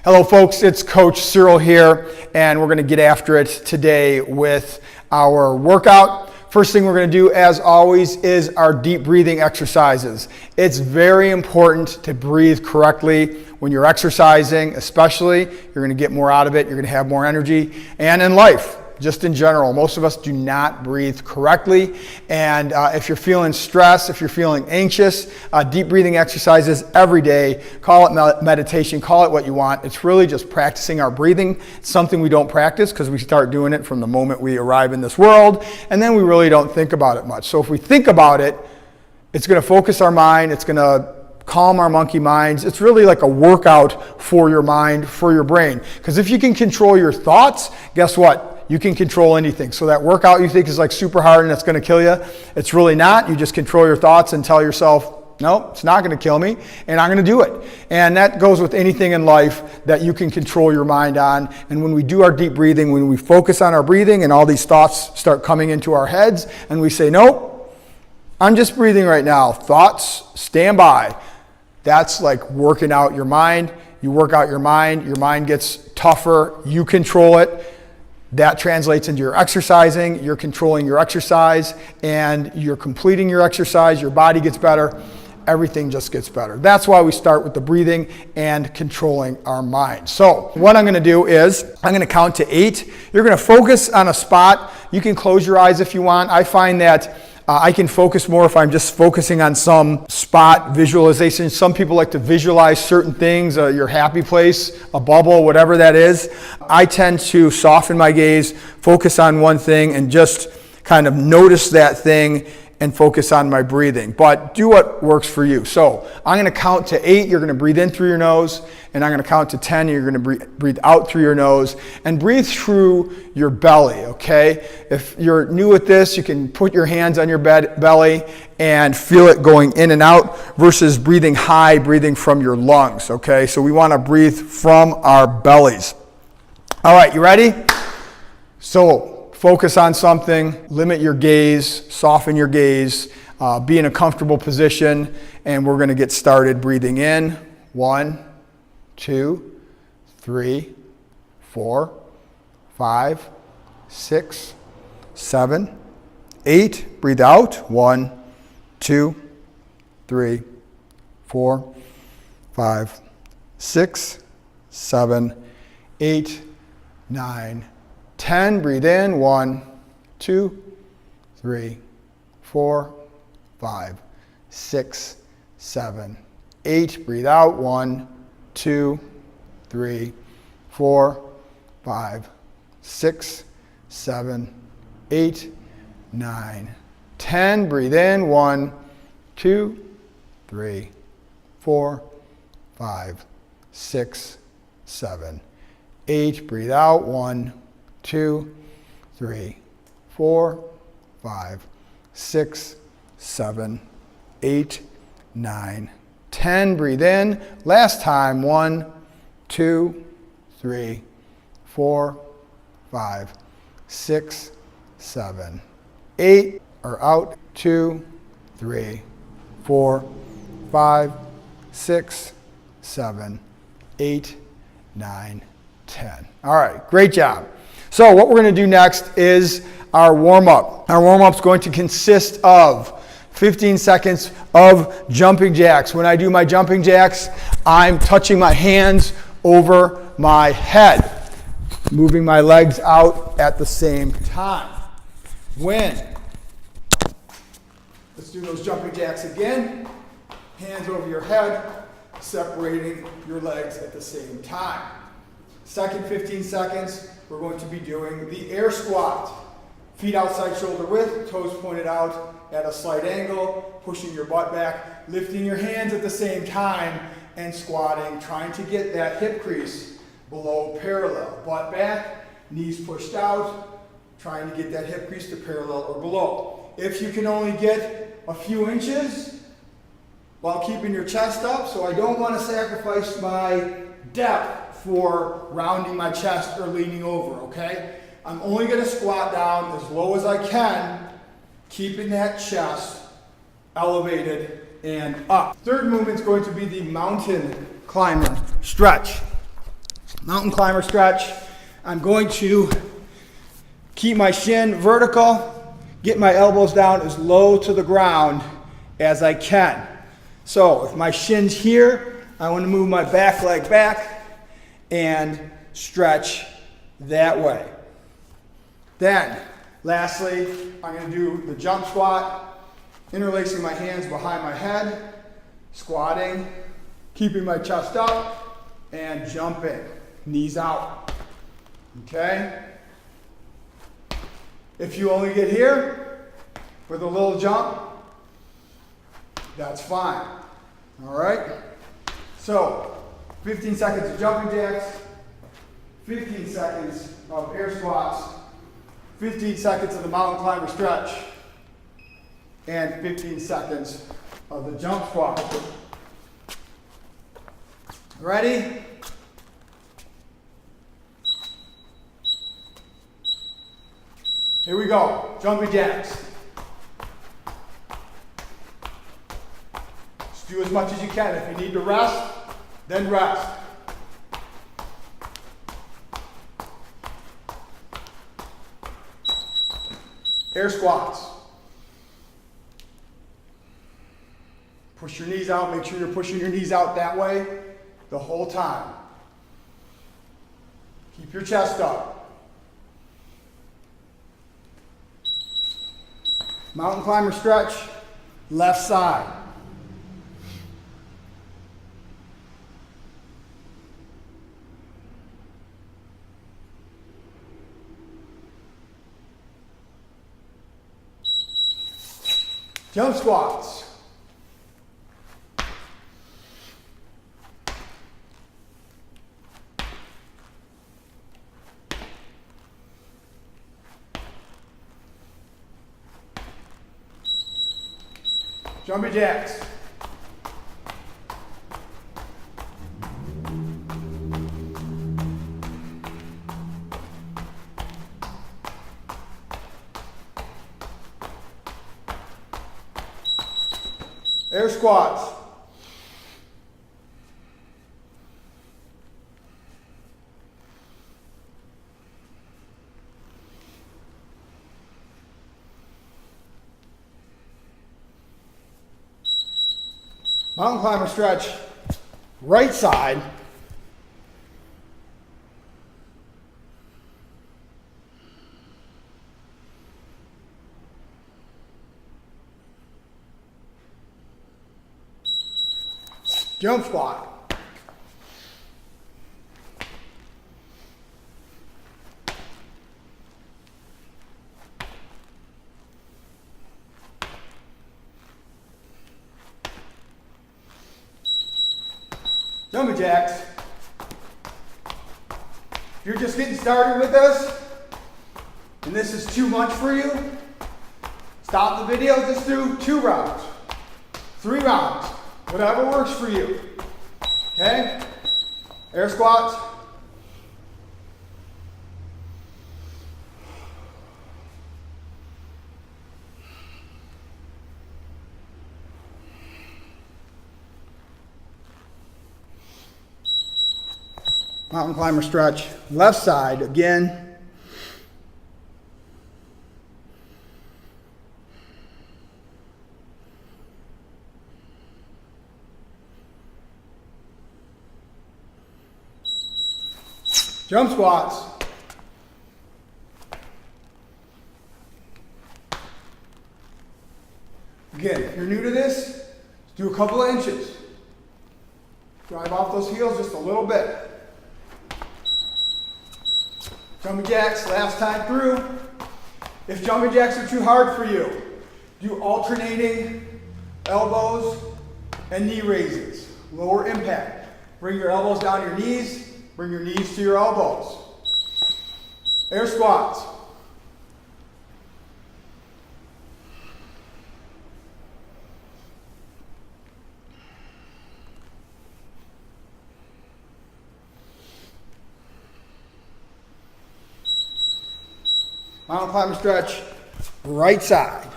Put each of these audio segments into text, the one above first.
Hello folks, it's Coach Cyril here, and we're going to get after it today with our workout. First thing we're going to do, as always, is our deep breathing exercises. It's very important to breathe correctly when you're exercising, especially. You're going to get more out of it, you're going to have more energy, and in life, just in general, most of us do not breathe correctly. And if you're feeling stressed, if you're feeling anxious, deep breathing exercises every day, call it meditation, call it what you want. It's really just practicing our breathing. It's something we don't practice because we start doing it from the moment we arrive in this world, and then we really don't think about it much. So if we think about it, it's going to focus our mind, it's going to calm our monkey minds. It's really like a workout for your mind, for your brain. Because if you can control your thoughts, guess what? You can control anything. So that workout you think is like super hard and it's going to kill you, it's really not. You just control your thoughts and tell yourself, no, it's not going to kill me, and I'm going to do it. And that goes with anything in life that you can control your mind on. And when we do our deep breathing, when we focus on our breathing and all these thoughts start coming into our heads and we say, nope, I'm just breathing right now. Thoughts, stand by. That's like working out your mind. You work out your mind gets tougher, you control it. That translates into your exercising, you're controlling your exercise, and you're completing your exercise, your body gets better, everything just gets better. That's why we start with the breathing and controlling our mind. So what I'm gonna do is, I'm gonna count to 8. You're gonna focus on a spot. You can close your eyes if you want. I find that I can focus more if I'm just focusing on some spot visualization. Some people like to visualize certain things, your happy place, a bubble, whatever that is. I tend to soften my gaze, focus on one thing, and just kind of notice that thing and focus on my breathing. But do what works for you. So I'm going to count to 8. You're going to breathe in through your nose, and I'm going to count to 10. And you're going to breathe out through your nose and breathe through your belly, okay? If you're new at this, you can put your hands on your belly and feel it going in and out versus breathing high, breathing from your lungs, okay? So we want to breathe from our bellies. All right, you ready? So focus on something, limit your gaze, soften your gaze, be in a comfortable position, and we're going to get started breathing in. 1, 2, 3, 4, 5, 6, 7, 8. Breathe out. 1, 2, 3, 4, 5, 6, 7, 8, 9, 10. Breathe in. 1, 2, 3, 4, 5, 6, 7, 8. Breathe out. 1, 2, 3, 4, 5, 6, 7, 8, 9, 10. Breathe in. 1, 2, 3, 4, 5, 6, 7, 8. Breathe out. 1, 2, 3, 4, 5, 6, 7, 8, 9, 10. Breathe in. Last time. 1, 2, 3, 4, 5, 6, 7, 8. Or out. 2, 3, 4, 5, 6, 7, 8, 9, 10. All right, great job. So what we're going to do next is our warm-up. Our warm-up is going to consist of 15 seconds of jumping jacks. When I do my jumping jacks, I'm touching my hands over my head, moving my legs out at the same time. Let's do those jumping jacks again. Hands over your head, separating your legs at the same time. Second 15 seconds, we're going to be doing the air squat. Feet outside shoulder width, toes pointed out at a slight angle, pushing your butt back, lifting your hands at the same time, and squatting, trying to get that hip crease below parallel. Butt back, knees pushed out, trying to get that hip crease to parallel or below. If you can only get a few inches while keeping your chest up, so I don't want to sacrifice my depth for rounding my chest or leaning over, okay? I'm only going to squat down as low as I can, keeping that chest elevated and up. Third movement is going to be the mountain climber stretch. Mountain climber stretch. I'm going to keep my shin vertical, get my elbows down as low to the ground as I can. So if my shin's here, I want to move my back leg back and stretch that way. Then, lastly, I'm going to do the jump squat, interlacing my hands behind my head, squatting, keeping my chest up, and jumping, knees out. Okay? If you only get here with a little jump, that's fine. All right? So, 15 seconds of jumping jacks, 15 seconds of air squats, 15 seconds of the mountain climber stretch, and 15 seconds of the jump squat. Ready? Here we go. Jumping jacks. Just do as much as you can. If you need to rest, then rest. Air squats. Push your knees out. Make sure you're pushing your knees out that way the whole time. Keep your chest up. Mountain climber stretch, left side. Jump squats. Jumping jacks. Air squats. Mountain climber stretch, right side. Jump squat. Jumping jacks. If you're just getting started with this, and this is too much for you, stop the video, just do 2 rounds, 3 rounds, whatever works for you. Okay? Air squats. Mountain climber stretch, left side again. Jump squats. Again, if you're new to this, do a couple of inches. Drive off those heels just a little bit. Jumping jacks, last time through. If jumping jacks are too hard for you, do alternating elbows and knee raises. Lower impact. Bring your elbows down to your knees, bring your knees to your elbows. Air squats. Mountain climber stretch, right side.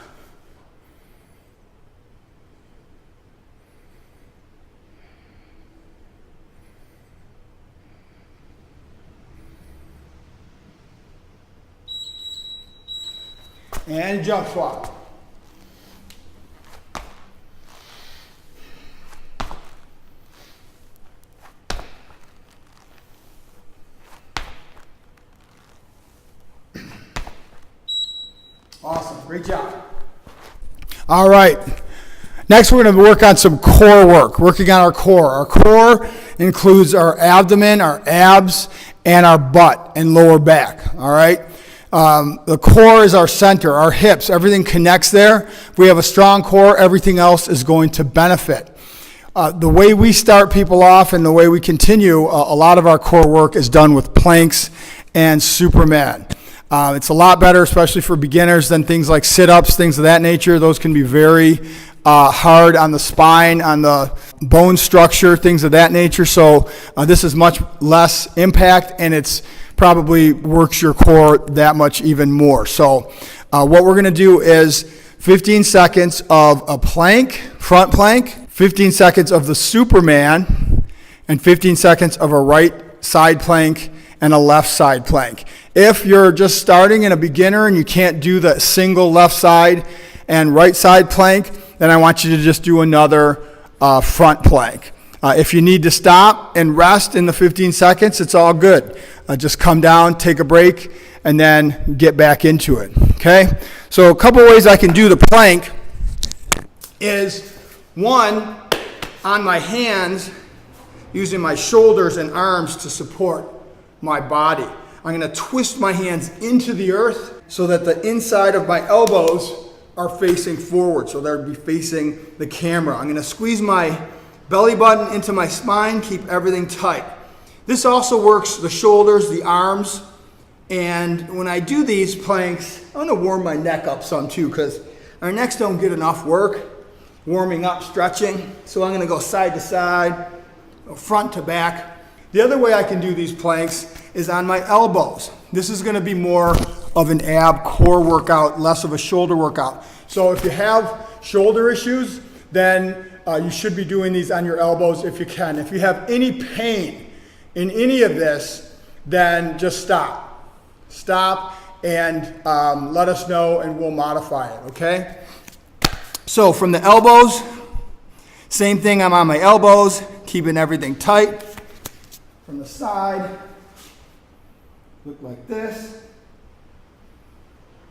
And jump swap. Awesome, great job. All right, next we're going to work on some core work, working on our core. Our core includes our abdomen, our abs, and our butt and lower back, all right? The core is our center, our hips, everything connects there. If we have a strong core, everything else is going to benefit. The way we start people off and the way we continue, a lot of our core work is done with planks and Superman. It's a lot better, especially for beginners, than things like sit-ups, things of that nature. Those can be very hard on the spine, on the bone structure, things of that nature. So this is much less impact, and it's probably works your core that much even more. So what we're going to do is 15 seconds of a plank, front plank, 15 seconds of the Superman, and 15 seconds of a right side plank and a left side plank. If you're just starting and a beginner and you can't do the single left side and right side plank, then I want you to just do another front plank. If you need to stop and rest in the 15 seconds, it's all good. Just come down, take a break, and then get back into it, okay? So a couple ways I can do the plank is, one, on my hands, using my shoulders and arms to support my body. I'm going to twist my hands into the earth so that the inside of my elbows are facing forward, so they'll be facing the camera. I'm going to squeeze my belly button into my spine, keep everything tight. This also works the shoulders, the arms, and when I do these planks, I'm going to warm my neck up some too, because our necks don't get enough work warming up, stretching. So I'm going to go side to side, front to back. The other way I can do these planks is on my elbows. This is going to be more of an ab core workout, less of a shoulder workout. So if you have shoulder issues, then you should be doing these on your elbows if you can. If you have any pain in any of this, then just stop. Stop and let us know and we'll modify it, okay? So from the elbows, same thing, I'm on my elbows, keeping everything tight. From the side, look like this.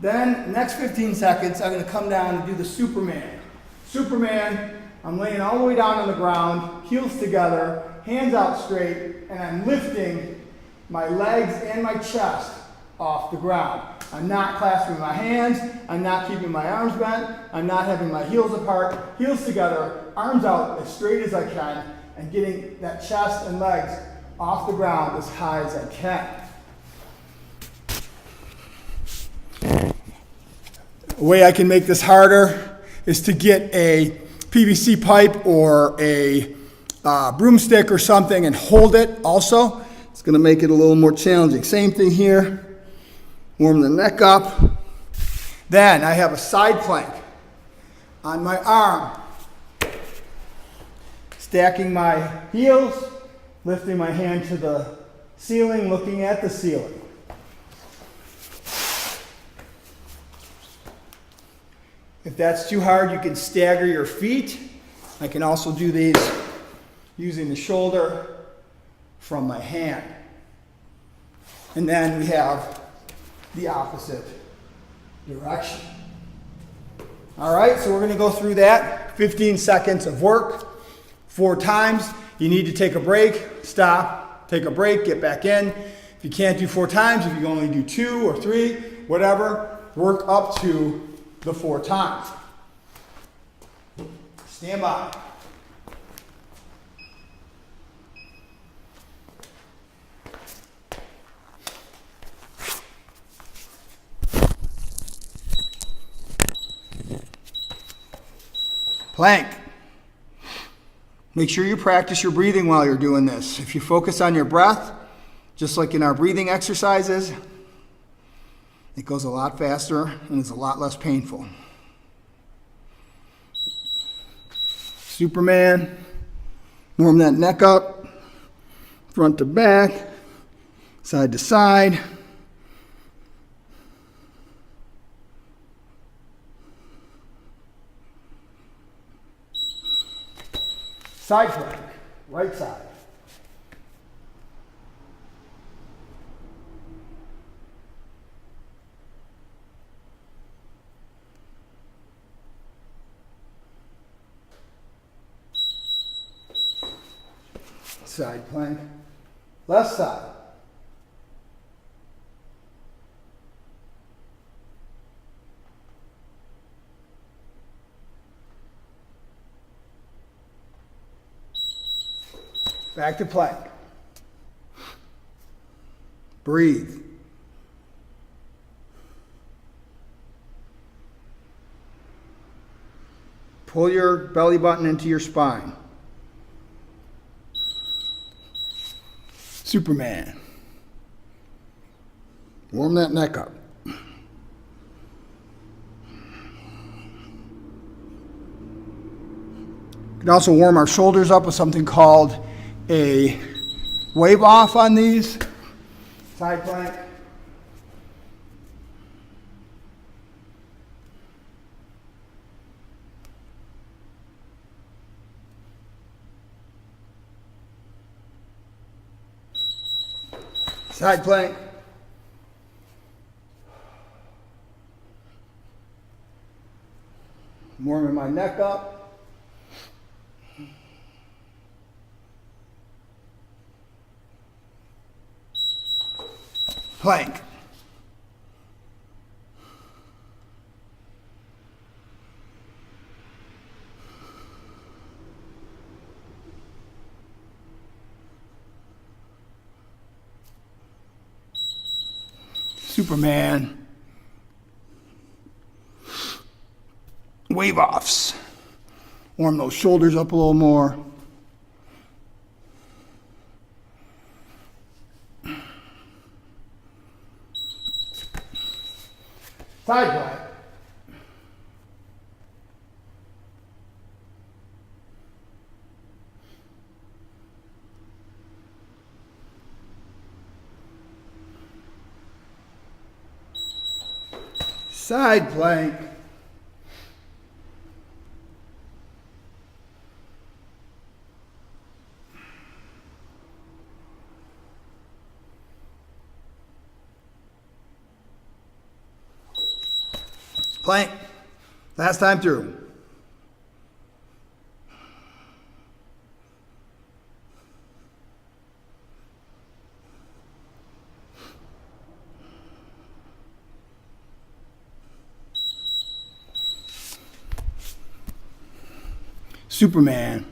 Then, next 15 seconds, I'm going to come down and do the Superman. Superman, I'm laying all the way down on the ground, heels together, hands out straight, and I'm lifting my legs and my chest off the ground. I'm not clasping my hands, I'm not keeping my arms bent, I'm not having my heels apart, heels together, arms out as straight as I can, and getting that chest and legs off the ground as high as I can. A way I can make this harder is to get a PVC pipe or a broomstick or something and hold it also. It's going to make it a little more challenging. Same thing here. Warm the neck up. Then I have a side plank on my arm. Stacking my heels, lifting my hand to the ceiling, looking at the ceiling. If that's too hard, you can stagger your feet. I can also do these using the shoulder from my hand. And then we have the opposite direction. All right, so we're going to go through that. 15 seconds of work, 4 times. You need to take a break, stop, take a break, get back in. If you can't do 4 times, if you only do 2 or 3, whatever, work up to the 4 times. Stand by. Plank. Make sure you practice your breathing while you're doing this. If you focus on your breath, just like in our breathing exercises, it goes a lot faster and it's a lot less painful. Superman, warm that neck up, front to back, side to side. Side plank, right side. Side plank, left side. Back to plank. Breathe. Pull your belly button into your spine. Superman. Warm that neck up. You can also warm our shoulders up with something called a wave off on these. Side plank. Side plank. Warming my neck up. Plank. Superman. Wave offs. Warm those shoulders up a little more. Side plank. Side plank. Plank. Last time through. Superman.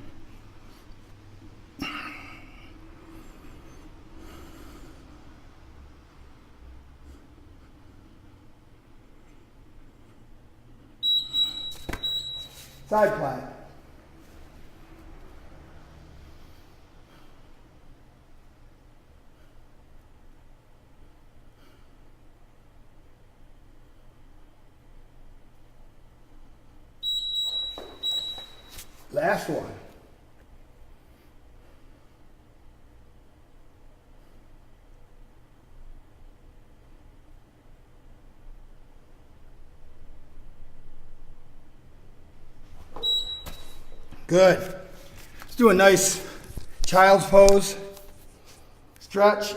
Side plank. Last one. Good. Let's do a nice child's pose. Stretch.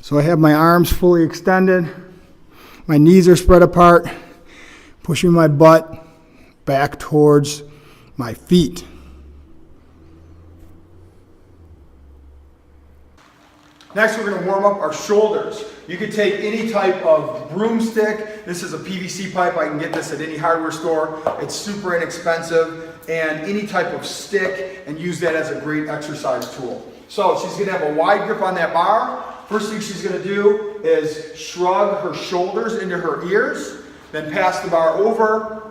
So I have my arms fully extended. My knees are spread apart, pushing my butt back towards my feet. Next, we're going to warm up our shoulders. You could take any type of broomstick. This is a PVC pipe. I can get this at any hardware store. It's super inexpensive. And any type of stick, and use that as a great exercise tool. So she's going to have a wide grip on that bar. First thing she's going to do is shrug her shoulders into her ears, then pass the bar over,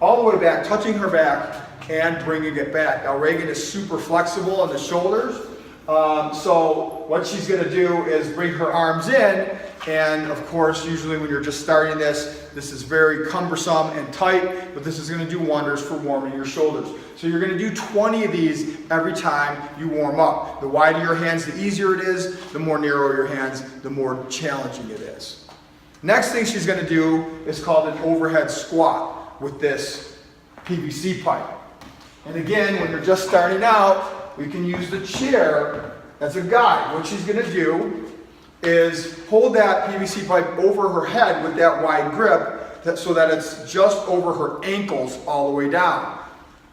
all the way back, touching her back, and bringing it back. Now Reagan is super flexible in the shoulders. So what she's going to do is bring her arms in, and of course, usually when you're just starting this is very cumbersome and tight, but this is going to do wonders for warming your shoulders. So you're going to do 20 of these every time you warm up. The wider your hands, the easier it is. The more narrow your hands, the more challenging it is. Next thing she's going to do is called an overhead squat with this PVC pipe. And again, when you're just starting out, we can use the chair as a guide. What she's going to do is hold that PVC pipe over her head with that wide grip so that it's just over her ankles all the way down.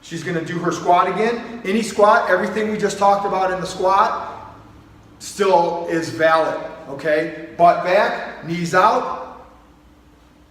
She's going to do her squat again. Any squat, everything we just talked about in the squat still is valid, okay? Butt back, knees out,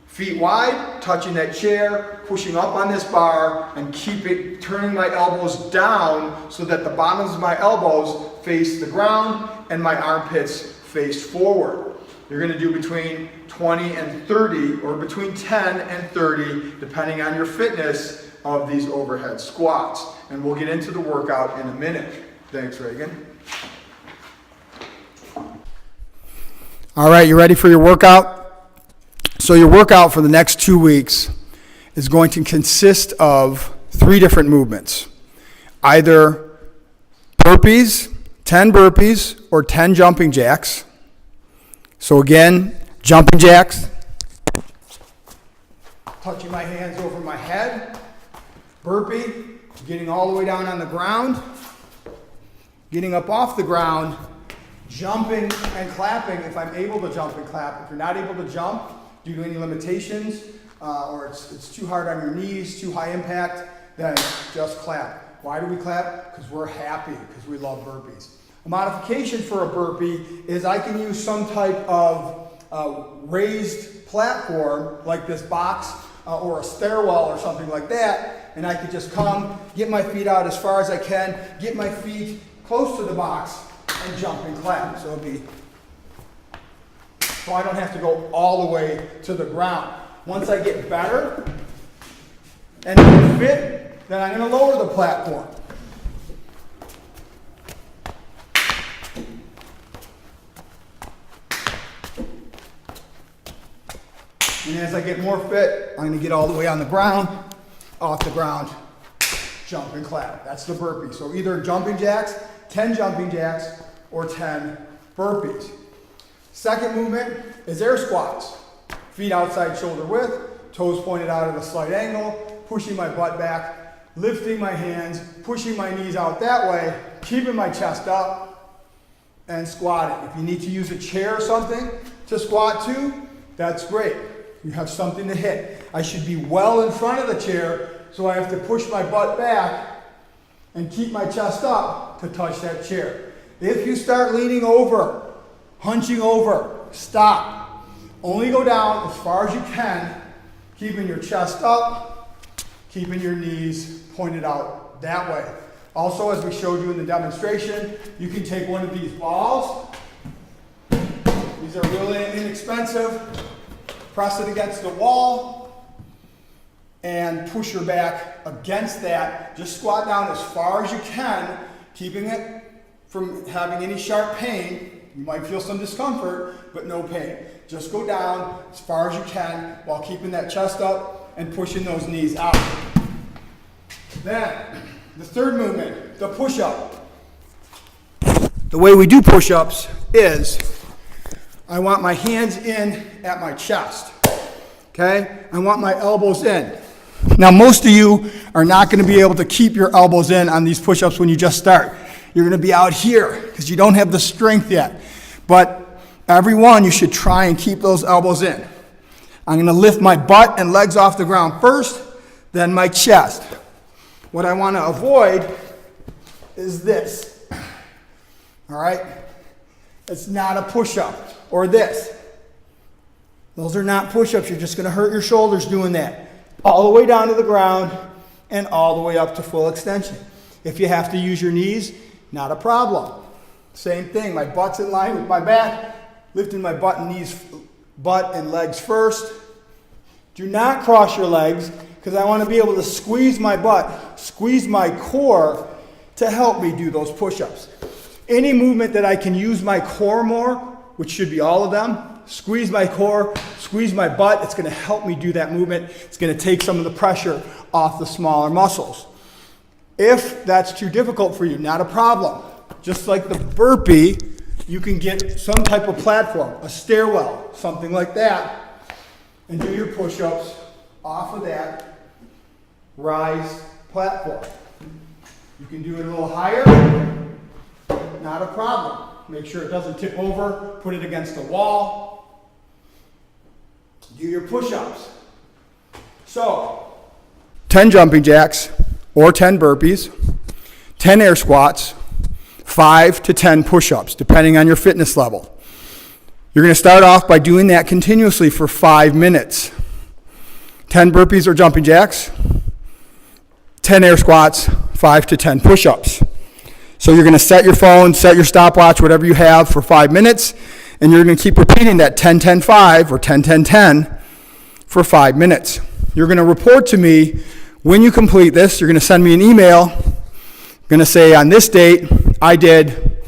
feet wide, touching that chair, pushing up on this bar, and keep it turning my elbows down so that the bottoms of my elbows face the ground and my armpits face forward. You're going to do between 20 and 30, or between 10 and 30, depending on your fitness, of these overhead squats. And we'll get into the workout in a minute. Thanks, Reagan. All right, you ready for your workout? So your workout for the next 2 weeks is going to consist of 3 different movements. Either burpees, 10 burpees, or 10 jumping jacks. So again, jumping jacks, touching my hands over my head, burpee, getting all the way down on the ground, getting up off the ground, jumping and clapping if I'm able to jump and clap. If you're not able to jump due to any limitations, or it's too hard on your knees, too high impact, then just clap. Why do we clap? Because we're happy, because we love burpees. A modification for a burpee is I can use some type of raised platform like this box or a stairwell or something like that, and I could just come, get my feet out as far as I can, get my feet close to the box, and jump and clap. So I don't have to go all the way to the ground. Once I get better and fit, then I'm going to lower the platform. And as I get more fit, I'm going to get all the way on the ground, off the ground, jump and clap. That's the burpee. So either jumping jacks, 10 jumping jacks, or 10 burpees. Second movement is air squats. Feet outside shoulder width, toes pointed out at a slight angle, pushing my butt back, lifting my hands, pushing my knees out that way, keeping my chest up, and squatting. If you need to use a chair or something to squat to, that's great. You have something to hit. I should be well in front of the chair, so I have to push my butt back and keep my chest up to touch that chair. If you start leaning over, hunching over, stop. Only go down as far as you can, keeping your chest up, keeping your knees pointed out that way. Also, as we showed you in the demonstration, you can take one of these balls. These are really inexpensive. Press it against the wall and push your back against that. Just squat down as far as you can, keeping it from having any sharp pain. You might feel some discomfort, but no pain. Just go down as far as you can while keeping that chest up and pushing those knees out. Then, the third movement, the push-up. The way we do push-ups is I want my hands in at my chest, okay? I want my elbows in. Now, most of you are not going to be able to keep your elbows in on these push-ups when you just start. You're going to be out here because you don't have the strength yet. But every one, you should try and keep those elbows in. I'm going to lift my butt and legs off the ground first, then my chest. What I want to avoid is this, all right? It's not a push-up. Or this. Those are not push-ups. You're just going to hurt your shoulders doing that. All the way down to the ground and all the way up to full extension. If you have to use your knees, not a problem. Same thing. My butt's in line with my back. Lifting my butt and legs first. Do not cross your legs because I want to be able to squeeze my butt, squeeze my core to help me do those push-ups. Any movement that I can use my core more, which should be all of them, squeeze my core, squeeze my butt, it's going to help me do that movement. It's going to take some of the pressure off the smaller muscles. If that's too difficult for you, not a problem. Just like the burpee, you can get some type of platform, a stairwell, something like that, and do your push-ups off of that rise platform. You can do it a little higher, not a problem. Make sure it doesn't tip over, put it against the wall. Do your push-ups. So, 10 jumping jacks or 10 burpees, 10 air squats, 5 to 10 push-ups, depending on your fitness level. You're going to start off by doing that continuously for 5 minutes. 10 burpees or jumping jacks, 10 air squats, 5 to 10 push-ups. So you're going to set your phone, set your stopwatch, whatever you have for 5 minutes, and you're going to keep repeating that 10-10-5 or 10-10-10 for 5 minutes. You're going to report to me when you complete this. You're going to send me an email. You're going to say, on this date, I did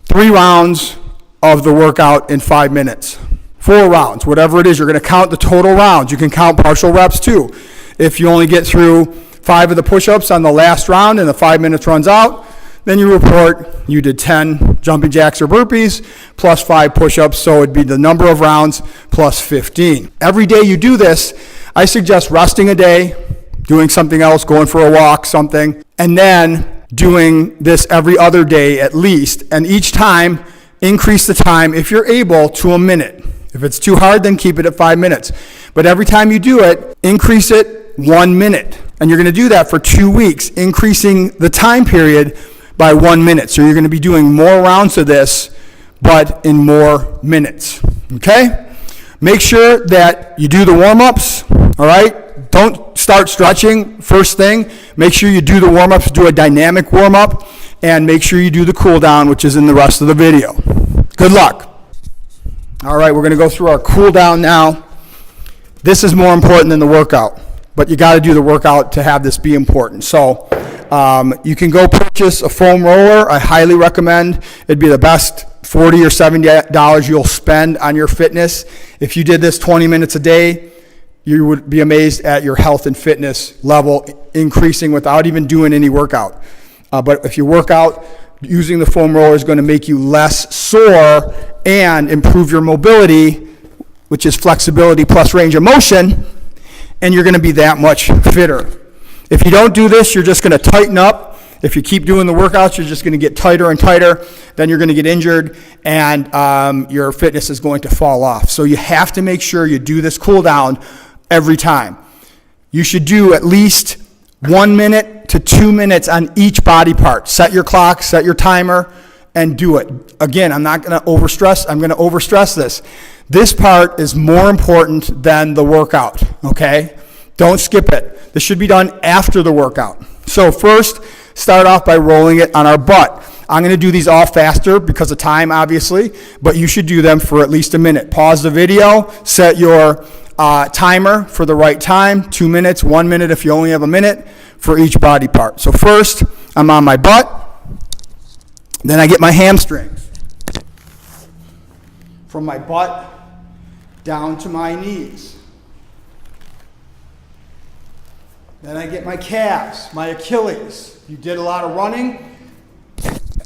3 rounds of the workout in 5 minutes. 4 rounds, whatever it is. You're going to count the total rounds. You can count partial reps too. If you only get through 5 of the push-ups on the last round and the 5 minutes runs out, then you report you did 10 jumping jacks or burpees plus 5 push-ups, so it'd be the number of rounds plus 15. Every day you do this, I suggest resting a day, doing something else, going for a walk, something, and then doing this every other day at least, and each time increase the time, if you're able, to a minute. If it's too hard, then keep it at 5 minutes. But every time you do it, increase it 1 minute. And you're going to do that for 2 weeks, increasing the time period by 1 minute. So you're going to be doing more rounds of this, but in more minutes. Okay? Make sure that you do the warm-ups, all right? Don't start stretching first thing. Make sure you do the warm-ups, do a dynamic warm-up, and make sure you do the cool down, which is in the rest of the video. Good luck. All right, we're going to go through our cool down now. This is more important than the workout, but you got to do the workout to have this be important. So you can go purchase a foam roller. I highly recommend. It'd be the best $40 or $70 you'll spend on your fitness. If you did this 20 minutes a day, you would be amazed at your health and fitness level increasing without even doing any workout. But if you work out, using the foam roller is going to make you less sore and improve your mobility, which is flexibility plus range of motion, and you're going to be that much fitter. If you don't do this, you're just going to tighten up. If you keep doing the workouts, you're just going to get tighter and tighter. Then you're going to get injured, and your fitness is going to fall off. So you have to make sure you do this cool down every time. You should do at least 1 minute to 2 minutes on each body part. Set your clock, set your timer, and do it. Again, I'm not going to overstress. I'm going to overstress this. This part is more important than the workout, okay? Don't skip it. This should be done after the workout. So first, start off by rolling it on our butt. I'm going to do these all faster because of time, obviously, but you should do them for at least a minute. Pause the video, set your timer for the right time, 2 minutes, 1 minute if you only have a minute for each body part. So first, I'm on my butt, then I get my hamstrings. From my butt down to my knees. Then I get my calves, my Achilles. You did a lot of running.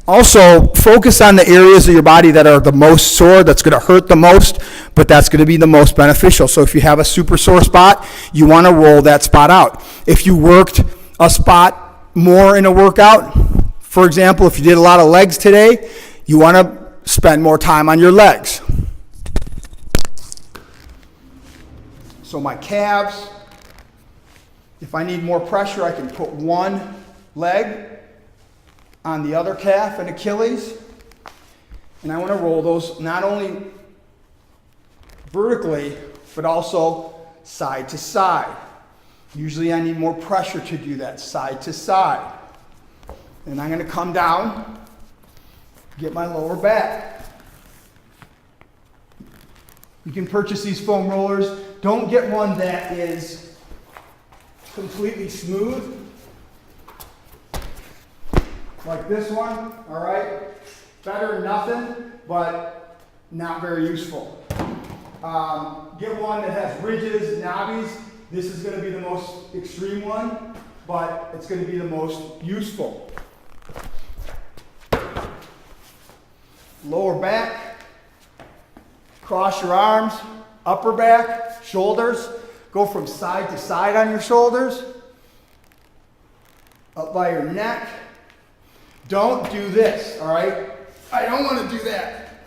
Also, focus on the areas of your body that are the most sore, that's going to hurt the most, but that's going to be the most beneficial. So if you have a super sore spot, you want to roll that spot out. If you worked a spot more in a workout, for example, if you did a lot of legs today, you want to spend more time on your legs. So my calves, if I need more pressure, I can put one leg on the other calf and Achilles. And I want to roll those not only vertically, but also side to side. Usually I need more pressure to do that, side to side. And I'm going to come down, get my lower back. You can purchase these foam rollers. Don't get one that is completely smooth, like this one, all right? Better than nothing, but not very useful. Get one that has ridges, knobbies. This is going to be the most extreme one, but it's going to be the most useful. Lower back, cross your arms, upper back, shoulders. Go from side to side on your shoulders. up by your neck. Don't do this, all right? I don't want to do that.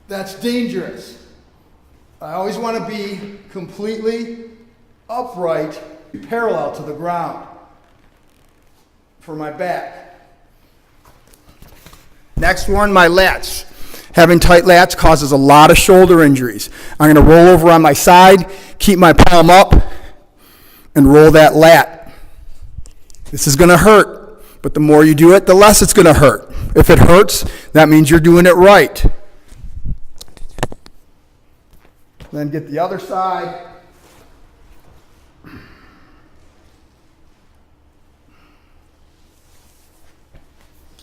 That's dangerous. I always want to be completely upright, parallel to the ground for my back. Next one, my lats. Having tight lats causes a lot of shoulder injuries. I'm going to roll over on my side, keep my palm up, and roll that lat. This is going to hurt, but the more you do it, the less it's going to hurt. If it hurts, that means you're doing it right. Then get the other side.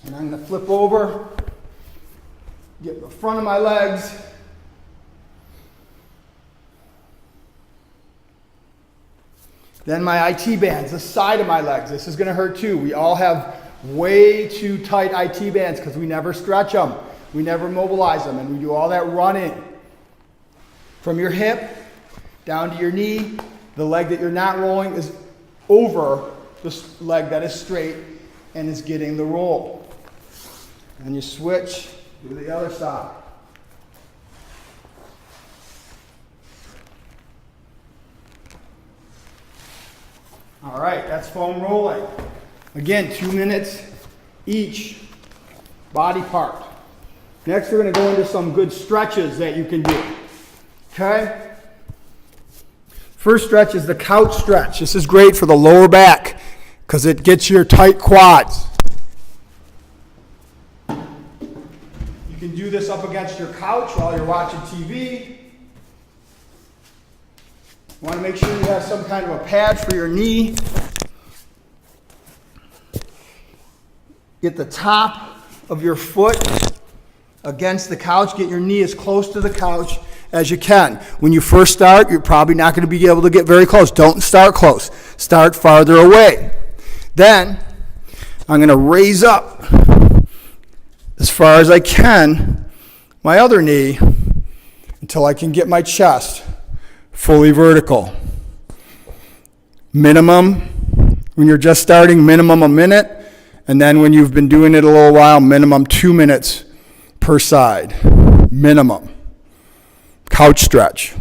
And I'm going to flip over, get the front of my legs. Then my IT bands, the side of my legs. This is going to hurt too. We all have way too tight IT bands because we never stretch them. We never mobilize them, and we do all that running. From your hip down to your knee, the leg that you're not rolling is over the leg that is straight and is getting the roll. And you switch, do the other side. All right, that's foam rolling. Again, 2 minutes each body part. Next, we're going to go into some good stretches that you can do. Okay? First stretch is the couch stretch. This is great for the lower back because it gets your tight quads. You can do this up against your couch while you're watching TV. You want to make sure you have some kind of a pad for your knee. Get the top of your foot against the couch. Get your knee as close to the couch as you can. When you first start, you're probably not going to be able to get very close. Don't start close. Start farther away. Then, I'm going to raise up as far as I can my other knee until I can get my chest fully vertical. Minimum, when you're just starting, minimum a minute. And then when you've been doing it a little while, minimum 2 minutes per side. Minimum. Couch stretch.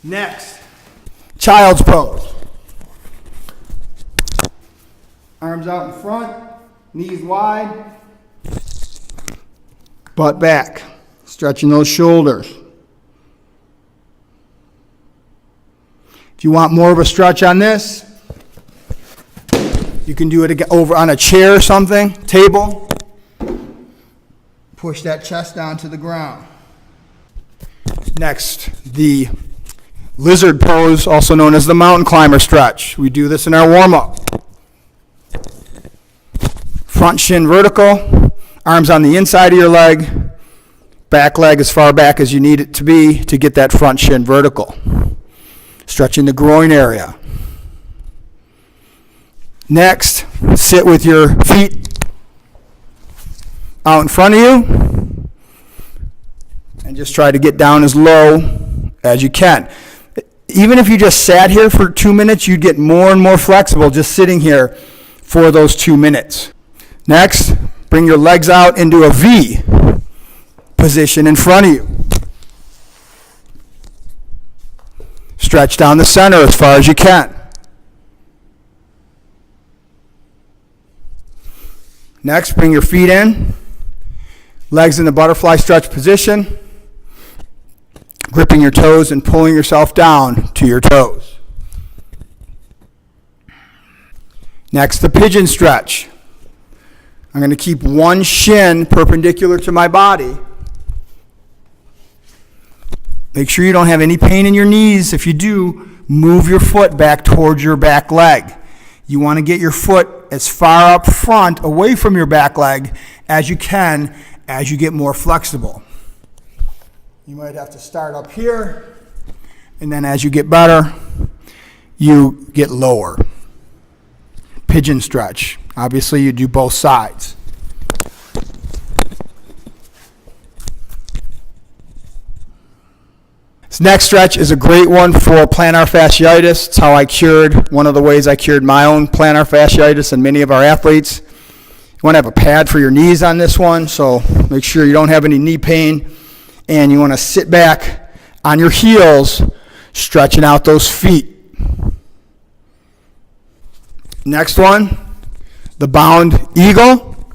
Next, child's pose. Arms out in front, knees wide, butt back. Stretching those shoulders. If you want more of a stretch on this, you can do it over on a chair or something, table. Push that chest down to the ground. Next, the lizard pose, also known as the mountain climber stretch. We do this in our warm-up. Front shin vertical, arms on the inside of your leg, back leg as far back as you need it to be to get that front shin vertical. Stretching the groin area. Next, sit with your feet out in front of you and just try to get down as low as you can. Even if you just sat here for 2 minutes, you'd get more and more flexible just sitting here for those 2 minutes. Next, bring your legs out into a V position in front of you. Stretch down the center as far as you can. Next, bring your feet in. Legs in the butterfly stretch position. Gripping your toes and pulling yourself down to your toes. Next, the pigeon stretch. I'm going to keep one shin perpendicular to my body. Make sure you don't have any pain in your knees. If you do, move your foot back towards your back leg. You want to get your foot as far up front, away from your back leg, as you can as you get more flexible. You might have to start up here, and then as you get better, you get lower. Pigeon stretch. Obviously, you do both sides. This next stretch is a great one for plantar fasciitis. It's how I cured, one of the ways I cured my own plantar fasciitis and many of our athletes. You want to have a pad for your knees on this one, so make sure you don't have any knee pain. And you want to sit back on your heels, stretching out those feet. Next one, the bound eagle.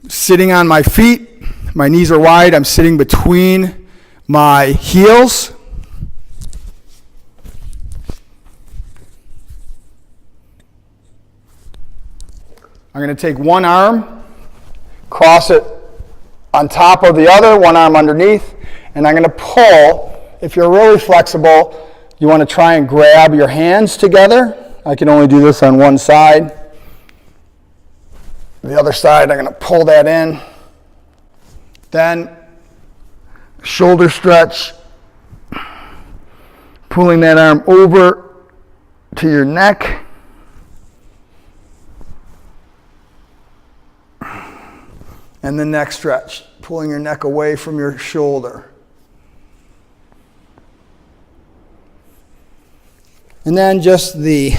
Sitting on my feet, my knees are wide, I'm sitting between my heels. I'm going to take one arm, cross it on top of the other, one arm underneath, and I'm going to pull. If you're really flexible, you want to try and grab your hands together. I can only do this on one side. The other side, I'm going to pull that in. Then, shoulder stretch, pulling that arm over to your neck. And the neck stretch, pulling your neck away from your shoulder. And then just the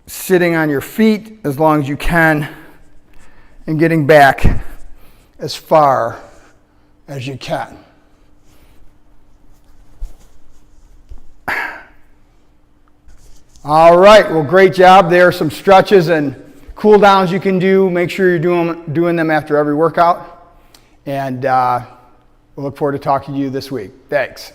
sitting on your feet as long as you can and getting back as far as you can. All right, well, great job. There are some stretches and cool downs you can do. Make sure you're doing them after every workout. And we'll look forward to talking to you this week. Thanks.